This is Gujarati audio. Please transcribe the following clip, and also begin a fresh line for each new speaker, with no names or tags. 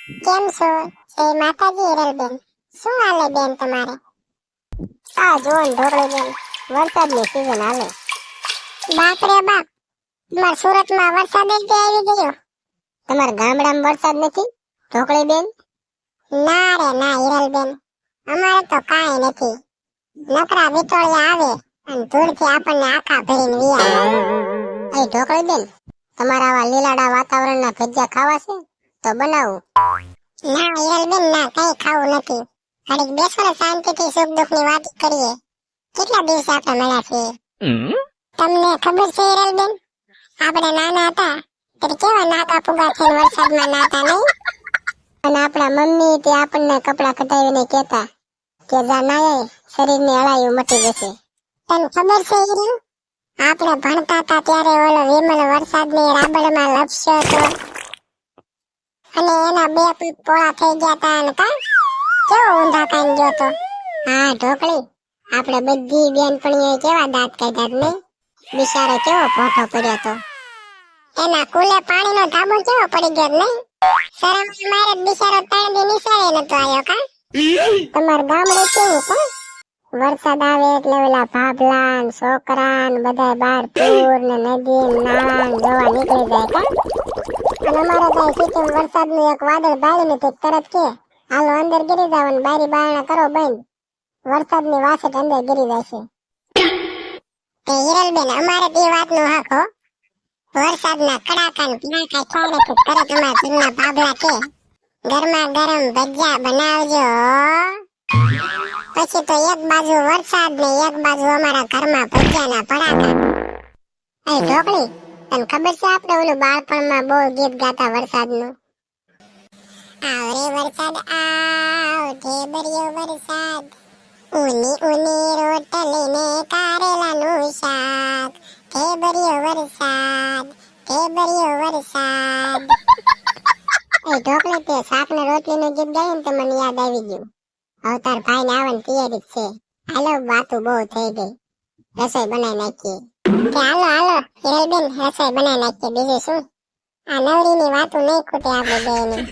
કેમ છો? જય માતાજી હિરલબેન. શું હાલે બેન તમારે?
આ જોન ઢોકળી બેન, વરસાદની સીઝન હાલે.
બાપ રે બાપ, તમારા સુરતમાં વરસાદ જ તે આવી ગયો.
તમારા ગામડામાં વરસાદ નથી ઢોકળી બેન?
ના રે ના હિરલબેન, અમારે તો કાંઈ નથી. નકરા વિટોળિયા આવે અને ધૂળથી આપણને આખા ભરીને વિયા.
એ ઢોકળી બેન, તમારા આવા લીલાડા વાતાવરણના ભજીયા ખાવા છે તો બનાવું.
ના હિરલબેન ના, કઈ ખાવું નથી. ઘડીક બેસો ને શાંતિથી સુખ દુઃખની વાત કરીએ. કેટલા દિવસે આપણે મળ્યા છીએ. તમને ખબર છે હિરલબેન, આપણે નાના હતા ત્યારે કેવા નાકા પુગા થઈને વરસાદમાં નાતા નહીં?
અને આપણા મમ્મી તે આપણને કપડાં કઢાવીને કહેતા કે જા નાય શરીરની હળાયું મટી જશે.
તને ખબર છે હિરલ, આપણે ભણતા હતા ત્યારે ઓલો વિમલ વરસાદની રાબડમાં લપસ્યો હતો અને એના બે પગ પોળા થઈ ગયા હતા અને કા કેવો ઊંધા કાન ગયો તો.
હા ઢોકળી, આપણે બધી બેનપણીઓએ કેવા દાંત કાઢ્યા નહીં? બિચારો કેવો ભોંઠો પડ્યો તો.
એના કુલે પાણીનો ધાબો કેવો પડી ગયો નહીં? શરમ મારે બિચારો ત્રણ દી નિશાળે નતો આવ્યો કા.
તમારા ગામડે કેવું કો? વરસાદ આવે એટલે ઓલા ભાભલા ને છોકરા ને બધા બહાર પૂર ને નદી ને નાળા ને જોવા નીકળી જાય કા.
અને અમારે ત્યાં સિટીમ વરસાદનું એક વાદળ બાળીને તે તરત કે હાલો અંદર ગીરી જાવ અને બારી બારણા કરો બંધ, વરસાદની વાસટ અંદર ગીરી જશે. તે હિરલબેન, અમારે તે વાતનો હક હો. વરસાદના કડાકા ને પીડાકા ક્યારે કે તરત અમારા ઘરના ભાભલા કે ગરમા ગરમ ભજીયા બનાવજો. પછી તો એક બાજુ વરસાદ ને એક બાજુ અમારા ઘરમાં ભજીયાના ભડાકા.
એ ઢોકળી, તને ખબર છે આપણે ઓલું બાળપણમાં બહુ ગીત ગાતા વરસાદનું?
આવરે વરસાદ આવ ઢેબરિયો વરસાદ, ઊની ઊની રોટલી ને કારેલાનું શાક, ઢેબરિયો વરસાદ, ઢેબરિયો વરસાદ.
એ ઢોકળી, તે શાક ને રોટલી નું ગીત ગાયું ને તો મને યાદ આવી ગયું. અવતાર ભાઈ ને આવવાની તૈયારી જ છે. હાલો, વાતું બહુ થઈ ગઈ, રસોઈ બનાવી નાખીએ.
કે હાલો હાલો હિરલબેન, રસોઈ બનાવી નાખીએ. બીજું શું, આ નવરીની વાતો નહીં ખૂટે આપણે બેયની.